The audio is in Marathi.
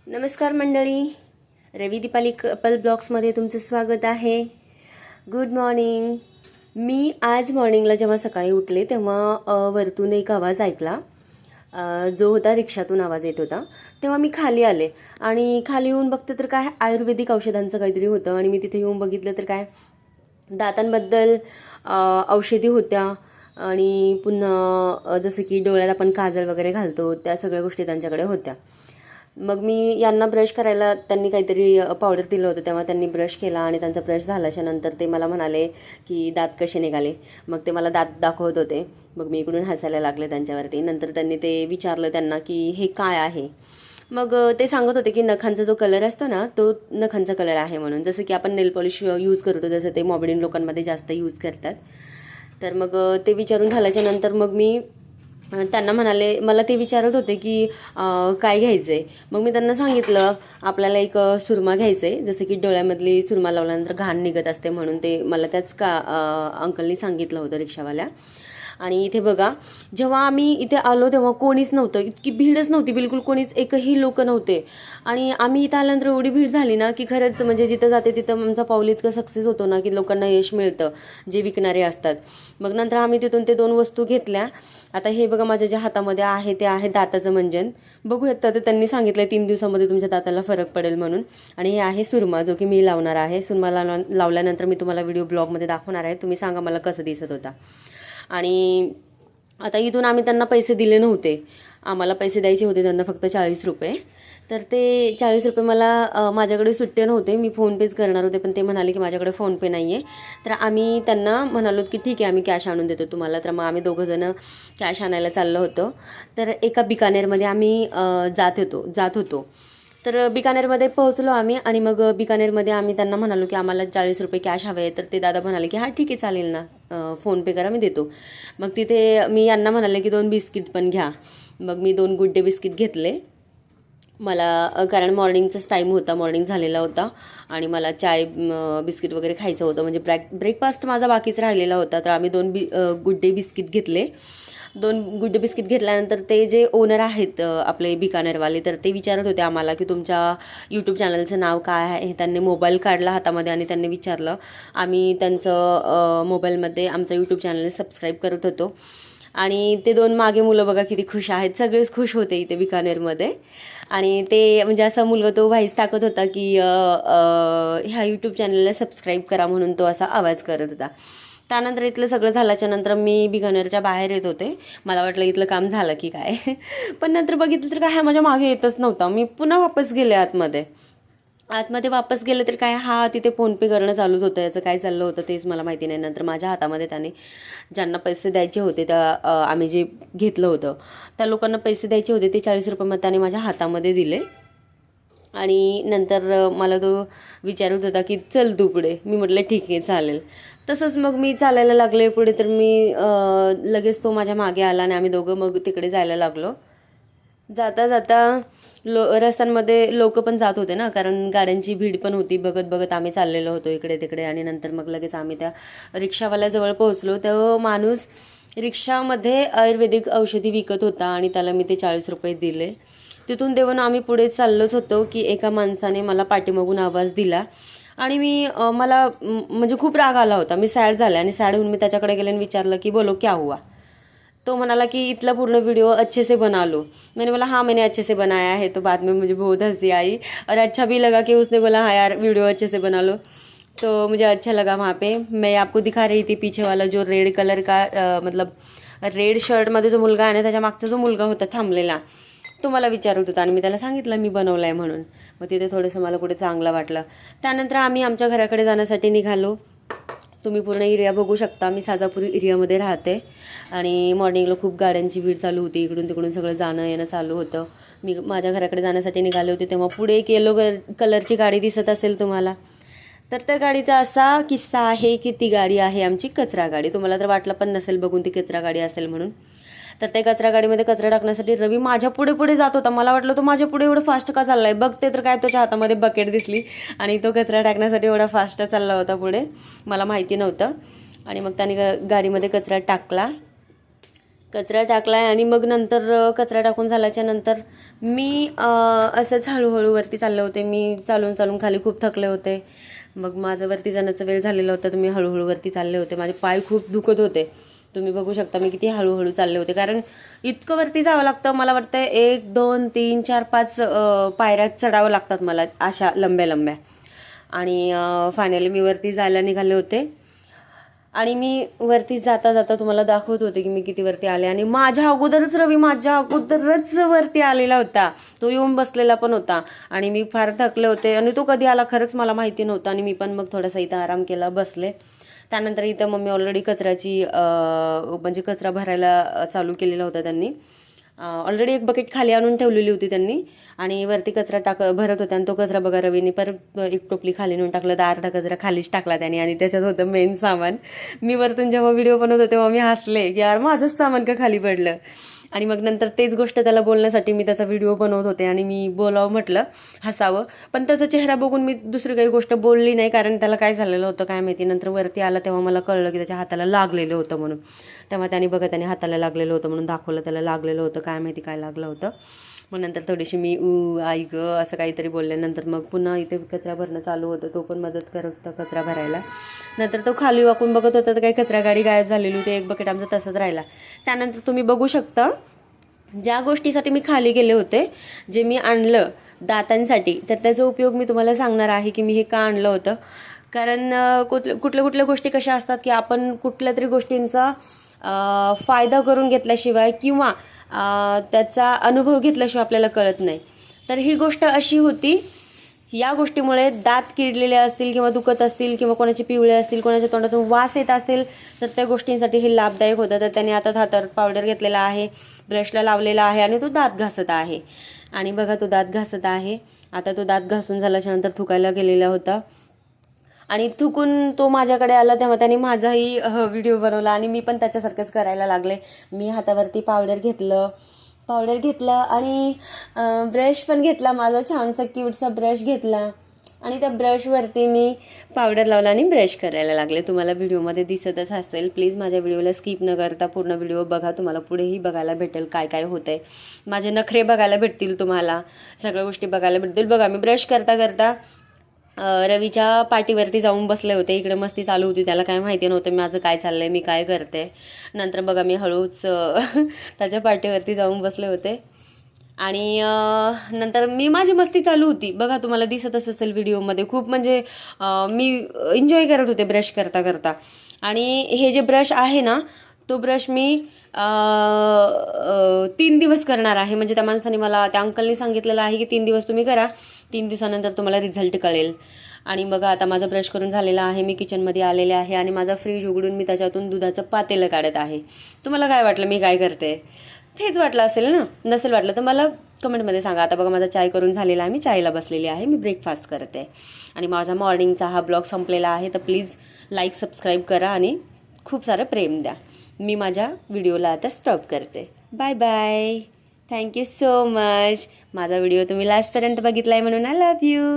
नमस्कार मंडळी, रवी दीपाली कपल ब्लॉग्समध्ये तुमचं स्वागत आहे. Good morning. मी आज मॉर्निंगला जेव्हा सकाळी उठले तेव्हा वरतून एक आवाज ऐकला, जो होता रिक्षातून आवाज येत होता. तेव्हा मी खाली आले आणि खाली येऊन बघते तर काय आयुर्वेदिक औषधांचं काहीतरी होतं. आणि मी तिथे येऊन बघितलं तर काय दातांबद्दल औषधी होत्या आणि पुन्हा जसं की डोळ्यात आपण काजळ वगैरे घालतो त्या सगळ्या गोष्टी त्यांच्याकडे होत्या. मग मी यांना ब्रश करायला त्यांनी काहीतरी पावडर दिलं होतं, तेव्हा त्यांनी ब्रश केला आणि त्यांचा ब्रश झाल्याच्या नंतर ते मला म्हणाले की दात कसे निघाले. मग ते मला दात दाखवत होते. मग मी इकडून हसायला लागले त्यांच्यावरती. नंतर त्यांनी ते विचारलं त्यांना की हे काय आहे. मग ते सांगत होते की नखांचा जो कलर असतो ना तो नखांचा कलर आहे म्हणून. जसं की आपण नेल पॉलिश यूज करतो तसं ते मॉबडिन लोकांमध्ये जास्त यूज करतात. तर मग ते विचारून झाल्याच्या नंतर मग मी त्यांना म्हणाले, मला ते विचारत होते की काय घ्यायचं आहे. मग मी त्यांना सांगितलं आपल्याला एक सुरमा घ्यायचं आहे, जसं की डोळ्यामधली सुरमा लावल्यानंतर घाण निघत असते म्हणून. ते मला त्याच अंकलनी सांगितलं होतं रिक्षावाल्या. आणि इथे बघा, जेव्हा आम्ही इथे आलो तेव्हा कोणीच नव्हतं, इतकी भीडच नव्हती बिलकुल, कोणीच एकही लोक नव्हते. आणि आम्ही इथं आल्यानंतर एवढी भीड झाली ना की खरंच म्हणजे जिथं जाते तिथं आमचा पाऊल इतकं सक्सेस होतो ना की लोकांना यश मिळतं जे विकणारे असतात. मग नंतर आम्ही तिथून ते 2 वस्तू घेतल्या. आता हे बघा माझ्या ज्या हातामध्ये आहे ते आहे दाताचं मंजन. बघूयात, तर त्यांनी सांगितलं 3 दिवसामध्ये तुमच्या दाताला फरक पडेल म्हणून. आणि हे आहे सुरमा, जो की मी लावणार आहे. सुरमा लावल्यानंतर मी तुम्हाला व्हिडिओ ब्लॉगमध्ये दाखवणार आहे. तुम्ही सांगा मला कसं दिसत होता. आणि आता इथून आम्ही त्यांना पैसे दिले नव्हते, आम्हाला पैसे द्यायचे होते त्यांना फक्त 40 रुपये. तर ते 40 रुपये मला माझ्याकडे सुट्टे नव्हते, मी फोनपेच करणार होते, पण ते म्हणाले की माझ्याकडे फोनपे नाही आहे. तर आम्ही त्यांना म्हणालो की ठीक आहे आम्ही कॅश आणून देतो तुम्हाला. तर मग आम्ही दोघंजणं कॅश आणायला चाललो होतो. तर एका बिकानेरमध्ये आम्ही जात होतो. तर बिकानेरमध्ये पोहोचलो आम्ही. आणि मग बिकानेरमध्ये आम्ही त्यांना म्हणालो की आम्हाला 40 रुपये कॅश हवे. तर ते दादा म्हणाले की हां ठीक आहे चालेल ना, फोनपे करा मी देतो. मग तिथे मी यांना म्हणाले की 2 बिस्किट पण घ्या. मग मी 2 गुड डे बिस्किट घेतले. मला कारण मॉर्निंगचाच टाईम होता, मॉर्निंग झालेला होता आणि मला चाय बिस्किट वगैरे खायचं होतं, म्हणजे ब्रेकफास्ट माझा बाकीच राहिलेला होता. तर आम्ही 2 गुड डे बिस्किट घेतले. 2 गुड डे बिस्किट घेतल्यानंतर ते जे ओनर आहेत आपले बिकानेरवाले, तर ते विचारत होते आम्हाला की तुमच्या यूट्यूब चॅनलचं नाव काय आहे. त्यांनी मोबाईल काढला हातामध्ये आणि त्यांनी विचारलं. आम्ही त्यांचं मोबाईलमध्ये आमचं यूट्यूब चॅनल सबस्क्राईब करत होतो. आणि ते 2 मागे मुलं बघा किती खुश आहेत, सगळेच खुश होते इथे बिकानेरमध्ये. आणि ते म्हणजे असा मुलगा तो व्हाईस टाकत होता की ह्या यूट्यूब चॅनलला सबस्क्राईब करा म्हणून तो असा आवाज करत होता. त्यानंतर इथलं सगळं झाल्याच्या नंतर मी बिकानेरच्या बाहेर येत होते. मला वाटलं इथलं काम झालं की काय पण नंतर बघितलं तर काय हा माझ्या मागे येतच नव्हता. मी पुन्हा वापस गेले आतमध्ये वापस गेले तर काय हा तिथे फोनपे करणं चालूच होतं. याचं काय चाललं होतं तेच मला माहिती नाही. नंतर माझ्या हातामध्ये त्याने ज्यांना पैसे द्यायचे होते त्या आम्ही जे घेतलं होतं त्या लोकांना पैसे द्यायचे होते, ते 40 रुपये मग त्याने माझ्या हातामध्ये दिले. आणि नंतर मला तो विचारत होता की चल तू पुढे. मी म्हटलं ठीक आहे चालेल. तसंच मग मी चालायला लागले पुढे. तर मी लगेच तो माझ्या मागे आला आणि आम्ही दोघं मग तिकडे जायला लागलो. जाता जाता रस्त्यांमध्ये लोक पण जात होते ना, कारण गाड्यांची भीड पण होती. बघत बघत आम्ही चाललेलो होतो इकडे तिकडे. आणि नंतर मग लगेच आम्ही त्या रिक्षावाल्याजवळ पोहोचलो. तो माणूस रिक्षामध्ये आयुर्वेदिक औषधी विकत होता आणि त्याला मी ते 40 रुपये दिले. तिथून देऊन आम्ही पुढे चाललोच होतो की एका माणसाने मला पाठीमागून आवाज दिला. आणि मला म्हणजे खूप राग आला होता. मी सॅड झाले आणि सॅड होऊन मी त्याच्याकडे गेले आणि विचारलं की बोलो क्या हुआ. तो म्हणाला कि इतना पूर्ण वीडियो अच्छे से बना लो. मैंने बोला हाँ मैंने अच्छे से बनाया है. तो बाद में मुझे बहुत हंसी आई और अच्छा भी लगा कि उसने बोला हाँ यार वीडियो अच्छे से बना लो. तो मुझे अच्छा लगा. वहाँ पे मैं आपको दिखा रही थी पीछे वाला जो रेड कलर का मतलब रेड शर्टमध्ये जो मुलगा आहे ना त्याच्या मागचा जो मुलगा होता थांबलेला, तो मला विचारत होता आणि मी त्याला सांगितलं मी बनवलं आहे म्हणून. मग तिथे थोडंसं मला कुठे चांगलं वाटलं. त्यानंतर आम्ही आमच्या घराकडे जाण्यासाठी निघालो. तुम्ही पूर्ण एरिया बघू शकता. मी साजापूर एरियामध्ये राहते आणि मॉर्निंगला खूप गाड्यांची भीड चालू होती. इकडून तिकडून सगळं जाणं येणं चालू होतं. मी माझ्या घराकडे जाण्यासाठी निघाले होते तेव्हा पुढे एक येलो कलरची गाडी दिसत असेल तुम्हाला. तर त्या गाडीचा असा किस्सा आहे की ती गाडी आहे आमची कचरा गाडी. तुम्हाला तर वाटलं पण नसेल बघून ती कचरा गाडी असेल म्हणून. तर त्या कचरा गाडीमध्ये कचरा टाकण्यासाठी रवी माझ्या पुढे पुढे जात होता. मला वाटलं तो माझ्या पुढे एवढं फास्ट का चाललाय. बघते तर काय त्याच्या हातामध्ये बकेट दिसली आणि तो कचरा टाकण्यासाठी एवढा फास्ट चालला होता पुढे. मला माहिती नव्हतं. आणि मग त्याने गाडीमध्ये कचरा टाकला. कचरा टाकला आहे आणि मग नंतर कचरा टाकून झाल्याच्या नंतर मी असंच हळूहळू वरती चालले होते. मी चालून चालून खाली खूप थकले होते. मग माझं वरती जाण्याचा वेळ झालेला होता, तर मी हळूहळू वरती चालले होते. माझे पाय खूप दुखत होते. तुम्ही बघू शकता मी किती हळूहळू चालले होते, कारण इतकं वरती जावं लागतं. मला वाटतं 1 2 3 4 5 पायऱ्या चढावं लागतात मला, अशा लंब्या लंब्या. आणि फायनली मी वरती जायला निघाले होते. आणि मी वरती जाता जाता तुम्हाला दाखवत होते की मी किती वरती आले. आणि माझ्या अगोदरच वरती आलेला होता. तो येऊन बसलेला पण होता आणि मी फार थकले होते आणि तो कधी आला खरंच मला माहिती नव्हतं. आणि मी पण मग थोडासा इथं आराम केला, बसले. त्यानंतर इथं मम्मी ऑलरेडी म्हणजे कचरा भरायला चालू केलेला होता त्यांनी. ऑलरेडी एक बकेट खाली आणून ठेवलेली होती त्यांनी आणि वरती कचरा भरत होता. आणि तो कचरा बघा रवीने परत एक टोपली खाली नेऊन टाकलं, तर अर्धा कचरा खालीच टाकला त्याने. आणि त्याच्यात होतं मेन सामान. मी वरतून जेव्हा व्हिडिओ बनवत होते तेव्हा मी हसले की यार माझंच सामान का खाली पडलं. आणि मग नंतर तेच गोष्ट त्याला बोलण्यासाठी मी त्याचा व्हिडिओ बनवत होते आणि मी बोलावं म्हटलं, हसावं. पण त्याचा चेहरा बघून मी दुसरी काही गोष्ट बोलली नाही, कारण त्याला काय झालेलं होतं काय माहिती. नंतर वरती आला तेव्हा मला कळलं की त्याच्या हाताला लागलेलं होतं म्हणून. तेव्हा त्याने हाताला लागलेलं होतं म्हणून दाखवलं, त्याला लागलेलं होतं, काय माहिती काय लागलं होतं. मग नंतर थोडीशी मी आई ग असं काहीतरी बोलल्यानंतर मग पुन्हा इथे कचरा भरणं चालू होतं. तो पण मदत करत होता कचरा भरायला. नंतर तो खाली वाकून बघत होता तर काही कचरा गाडी गायब झालेली होती. एक बकेट आमचा तसंच राहिला. त्यानंतर तुम्ही बघू शकता ज्या गोष्टीसाठी मी खाली गेले होते, जे मी आणलं दातांसाठी, तर त्याचा उपयोग मी तुम्हाला सांगणार आहे की मी हे का आणलं होतं. कारण कुठल्या गोष्टी कशा असतात की आपण कुठल्या तरी गोष्टींचा फायदा करून घेतल्याशिवाय किंवा त्याचा अनुभव घेतल्याशिवाय आपल्याला कळत नाही. तर ही गोष्ट अशी होती, या गोष्टीमुळे दात किडलेले असतील किंवा दुखत असतील किंवा कोणाचे पिवळे असतील, कोणाच्या तोंडातून वास येत असेल, तर त्या गोष्टींसाठी हे लाभदायक होतं. तर त्याने आता हातावर पावडर घेतलेला आहे, ब्रशला लावलेला आहे आणि तो दात घासत आहे. आणि बघा तो दात घासत आहे. आता तो दात घासून झाल्याच्यानंतर थुकायला गेलेला होता आणि थुकून तो माझ्याकडे आला तेव्हा त्याने माझाही व्हिडिओ बनवला आणि मी पण त्याच्यासारखंच करायला लागले. मी हातावरती पावडर घेतलं आणि ब्रश पण घेतला, माझा छानसा क्यूटसा ब्रश घेतला आणि त्या ब्रशवरती मी पावडर लावला आणि ब्रश करायला लागले. तुम्हाला व्हिडिओमध्ये दिसतच असेल. प्लीज माझ्या व्हिडिओला स्किप न करता पूर्ण व्हिडिओ बघा. तुम्हाला पुढेही बघायला भेटेल काय काय होतंय. माझे नखरे बघायला भेटतील, तुम्हाला सगळ्या गोष्टी बघायला भेटतील. बघा मी ब्रश करता करता रवीच्या पाठीवरती जाऊन बसले होते. इकडे मस्ती चालू होती, त्याला काय माहिती नव्हतं माझं काय चाललंय, मी काय करते. नंतर बघा मी हळूच त्याच्या पाठीवरती जाऊन बसले होते आणि नंतर माझी मस्ती चालू होती. बघा तुम्हाला दिसतच असेल व्हिडिओमध्ये. खूप म्हणजे मी एन्जॉय करत होते ब्रश करता करता. आणि हे जे ब्रश आहे ना, तो ब्रश मी 3 दिवस करणार आहे. म्हणजे त्या माणसाने मला, त्या अंकलने सांगितलेलं आहे की 3 दिवस तुम्ही करा, 3 दिवसानंतर तुम्हाला रिझल्ट कळेल. आणि बघा आता माझा ब्रश करून झालेला आहे. मी किचनमध्ये आलेले आहे आणि माझा फ्रीज उघडून मी त्याच्यातून दुधाचं पातेलं काढत आहे. तुम्हाला काय वाटलं मी काय करते? हेच वाटलं असेल ना? नसेल वाटलं तर मला कमेंटमध्ये सांगा. आता बघा माझा चाय करून झालेला आहे, मी चायला बसलेली आहे, मी ब्रेकफास्ट करते. आणि माझा मॉर्निंगचा हा ब्लॉग संपलेला आहे. तर प्लीज लाईक सबस्क्राईब करा आणि खूप सारं प्रेम द्या. मी माझ्या व्हिडिओला आता स्टॉप करते. Bye bye. Thank you so much. माझा व्हिडिओ तुम्ही लास्टपर्यंत बघितला आहे म्हणून आय लव्ह यू.